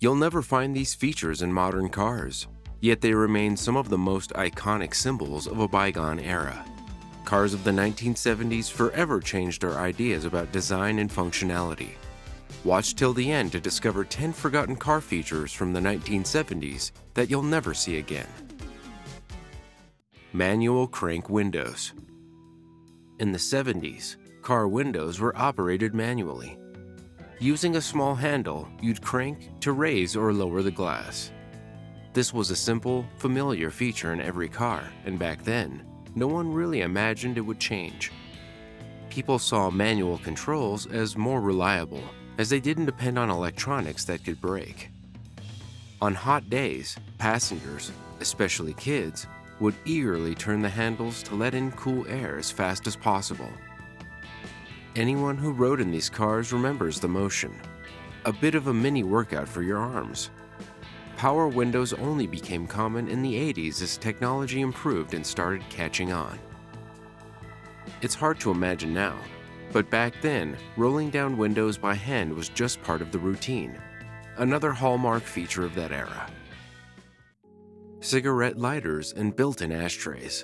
You'll never find these features in modern cars, yet they remain some of the most iconic symbols of a bygone era. Cars of the 1970s forever changed our ideas about design and functionality. Watch till the end to discover 10 forgotten car features from the 1970s that you'll never see again. Manual crank windows. In the 70s, car windows were operated manually. Using a small handle, you'd crank to raise or lower the glass. This was a simple, familiar feature in every car, and back then, no one really imagined it would change. People saw manual controls as more reliable, as they didn't depend on electronics that could break. On hot days, passengers, especially kids, would eagerly turn the handles to let in cool air as fast as possible. Anyone who rode in these cars remembers the motion, a bit of a mini workout for your arms. Power windows only became common in the 80s as technology improved and started catching on. It's hard to imagine now, but back then, rolling down windows by hand was just part of the routine, another hallmark feature of that era. Cigarette lighters and built-in ashtrays.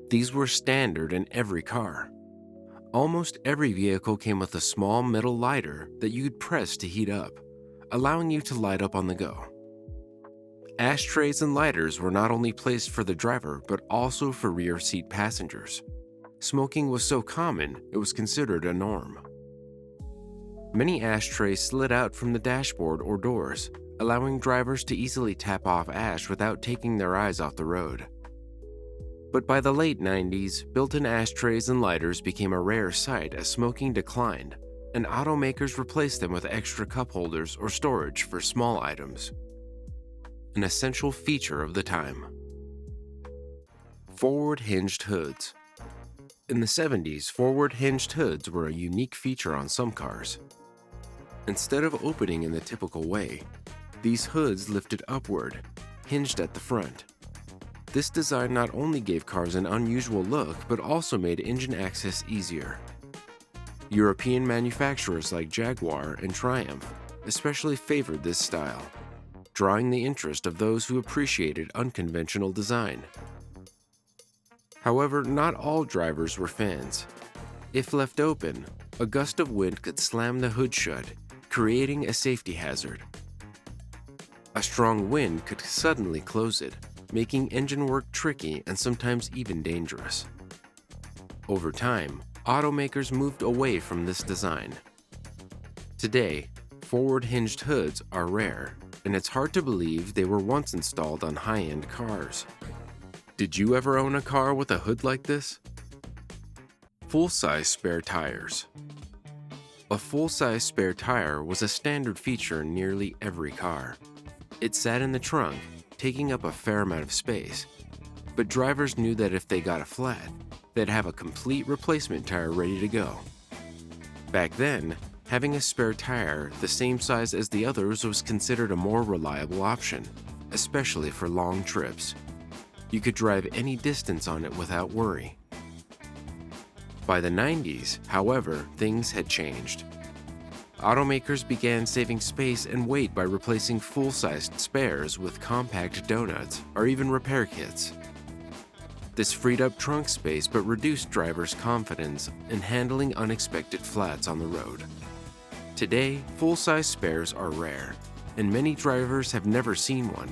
These were standard in every car. Almost every vehicle came with a small metal lighter that you'd press to heat up, allowing you to light up on the go. Ashtrays and lighters were not only placed for the driver, but also for rear seat passengers. Smoking was so common, it was considered a norm. Many ashtrays slid out from the dashboard or doors, allowing drivers to easily tap off ash without taking their eyes off the road. But by the late 90s, built-in ashtrays and lighters became a rare sight as smoking declined, and automakers replaced them with extra cup holders or storage for small items. An essential feature of the time. Forward hinged hoods. In the 70s, forward hinged hoods were a unique feature on some cars. Instead of opening in the typical way, these hoods lifted upward, hinged at the front. This design not only gave cars an unusual look, but also made engine access easier. European manufacturers like Jaguar and Triumph especially favored this style, drawing the interest of those who appreciated unconventional design. However, not all drivers were fans. If left open, a gust of wind could slam the hood shut, creating a safety hazard. A strong wind could suddenly close it, making engine work tricky and sometimes even dangerous. Over time, automakers moved away from this design. Today, forward hinged hoods are rare, and it's hard to believe they were once installed on high-end cars. Did you ever own a car with a hood like this? Full-size spare tires. A full-size spare tire was a standard feature in nearly every car. It sat in the trunk, taking up a fair amount of space, but drivers knew that if they got a flat, they'd have a complete replacement tire ready to go. Back then, having a spare tire the same size as the others was considered a more reliable option, especially for long trips. You could drive any distance on it without worry. By the 90s, however, things had changed. Automakers began saving space and weight by replacing full-sized spares with compact donuts or even repair kits. This freed up trunk space but reduced drivers' confidence in handling unexpected flats on the road. Today, full-size spares are rare, and many drivers have never seen one.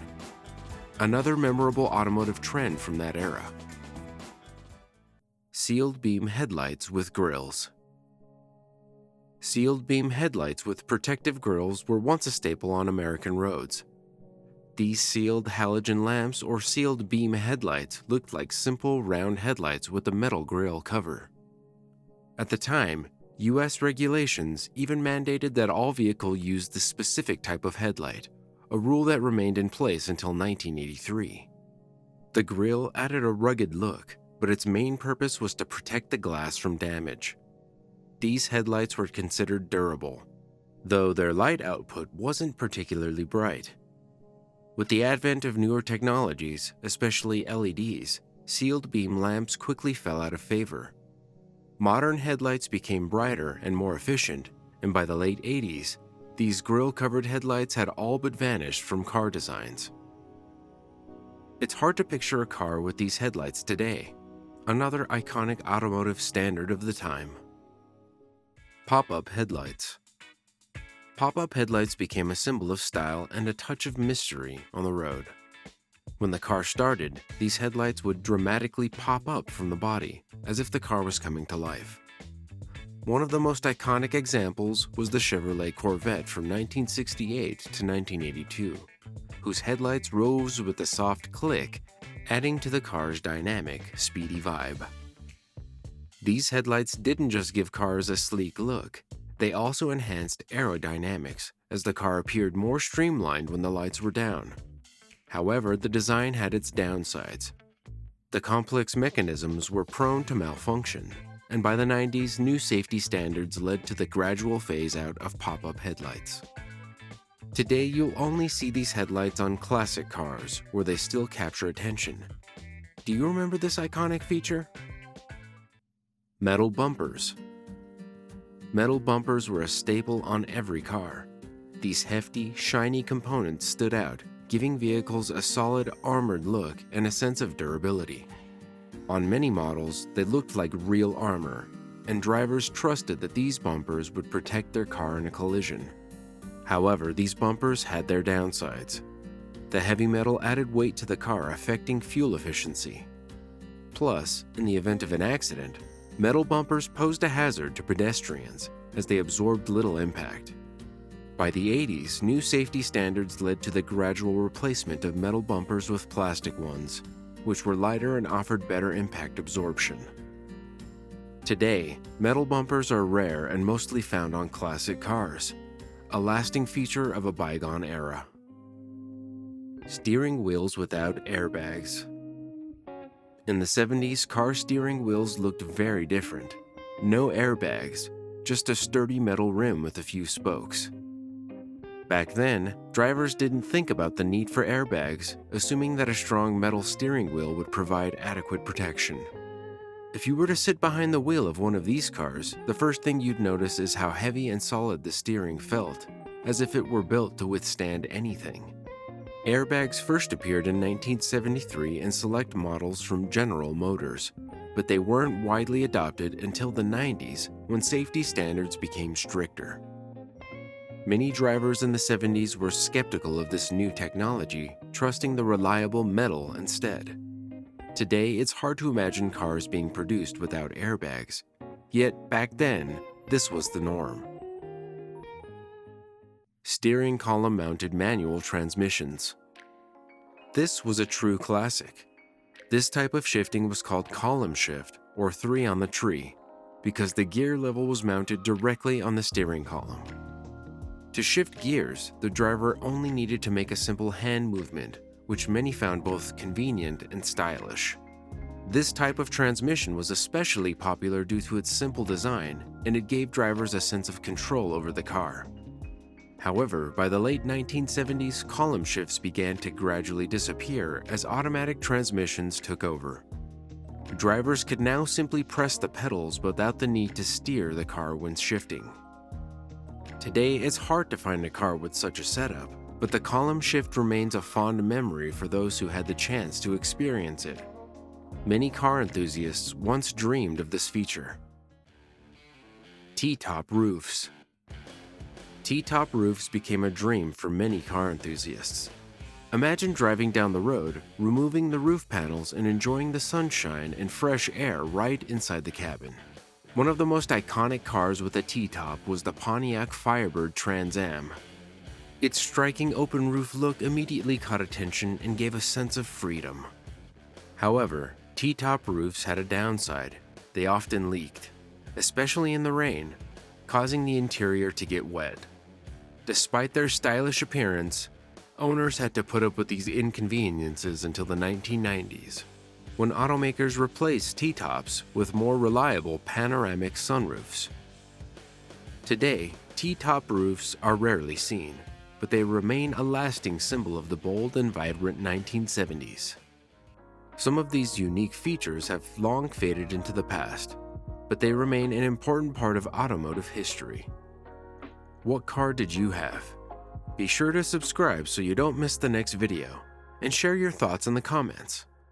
Another memorable automotive trend from that era. Sealed beam headlights with grills. Sealed beam headlights with protective grills were once a staple on American roads. These sealed halogen lamps or sealed beam headlights looked like simple round headlights with a metal grille cover. At the time, U.S. regulations even mandated that all vehicles use this specific type of headlight, a rule that remained in place until 1983. The grille added a rugged look, but its main purpose was to protect the glass from damage. These headlights were considered durable, though their light output wasn't particularly bright. With the advent of newer technologies, especially LEDs, sealed beam lamps quickly fell out of favor. Modern headlights became brighter and more efficient, and by the late 80s, These grille-covered headlights had all but vanished from car designs. It's hard to picture a car with these headlights today, another iconic automotive standard of the time. Pop-up headlights. Pop-up headlights became a symbol of style and a touch of mystery on the road. When the car started, these headlights would dramatically pop up from the body, as if the car was coming to life. One of the most iconic examples was the Chevrolet Corvette from 1968 to 1982, whose headlights rose with a soft click, adding to the car's dynamic, speedy vibe. These headlights didn't just give cars a sleek look, they also enhanced aerodynamics, as the car appeared more streamlined when the lights were down. However, the design had its downsides. The complex mechanisms were prone to malfunction, and by the 90s, new safety standards led to the gradual phase-out of pop-up headlights. Today, you'll only see these headlights on classic cars, where they still capture attention. Do you remember this iconic feature? Metal bumpers. Metal bumpers were a staple on every car. These hefty, shiny components stood out, giving vehicles a solid, armored look and a sense of durability. On many models, they looked like real armor, and drivers trusted that these bumpers would protect their car in a collision. However, these bumpers had their downsides. The heavy metal added weight to the car, affecting fuel efficiency. Plus, in the event of an accident, metal bumpers posed a hazard to pedestrians as they absorbed little impact. By the 80s, new safety standards led to the gradual replacement of metal bumpers with plastic ones, which were lighter and offered better impact absorption. Today, metal bumpers are rare and mostly found on classic cars, a lasting feature of a bygone era. Steering wheels without airbags. In the 70s, car steering wheels looked very different. No airbags, just a sturdy metal rim with a few spokes. Back then, drivers didn't think about the need for airbags, assuming that a strong metal steering wheel would provide adequate protection. If you were to sit behind the wheel of one of these cars, the first thing you'd notice is how heavy and solid the steering felt, as if it were built to withstand anything. Airbags first appeared in 1973 in select models from General Motors, but they weren't widely adopted until the 90s when safety standards became stricter. Many drivers in the 70s were skeptical of this new technology, trusting the reliable metal instead. Today, it's hard to imagine cars being produced without airbags, yet back then, this was the norm. Steering column-mounted manual transmissions. This was a true classic. This type of shifting was called column shift, or 3 on the tree, because the gear level was mounted directly on the steering column. To shift gears, the driver only needed to make a simple hand movement, which many found both convenient and stylish. This type of transmission was especially popular due to its simple design, and it gave drivers a sense of control over the car. However, by the late 1970s, column shifts began to gradually disappear as automatic transmissions took over. Drivers could now simply press the pedals without the need to steer the car when shifting. Today, it's hard to find a car with such a setup, but the column shift remains a fond memory for those who had the chance to experience it. Many car enthusiasts once dreamed of this feature. Ttop roofs. Ttop roofs became a dream for many car enthusiasts. Imagine driving down the road, removing the roof panels and enjoying the sunshine and fresh air right inside the cabin. One of the most iconic cars with a Ttop was the Pontiac Firebird Trans Am. Its striking open roof look immediately caught attention and gave a sense of freedom. However, Ttop roofs had a downside. They often leaked, especially in the rain, causing the interior to get wet. Despite their stylish appearance, owners had to put up with these inconveniences until the 1990s, when automakers replaced Ttops with more reliable panoramic sunroofs. Today, Ttop roofs are rarely seen, but they remain a lasting symbol of the bold and vibrant 1970s. Some of these unique features have long faded into the past, but they remain an important part of automotive history. What car did you have? Be sure to subscribe so you don't miss the next video, and share your thoughts in the comments.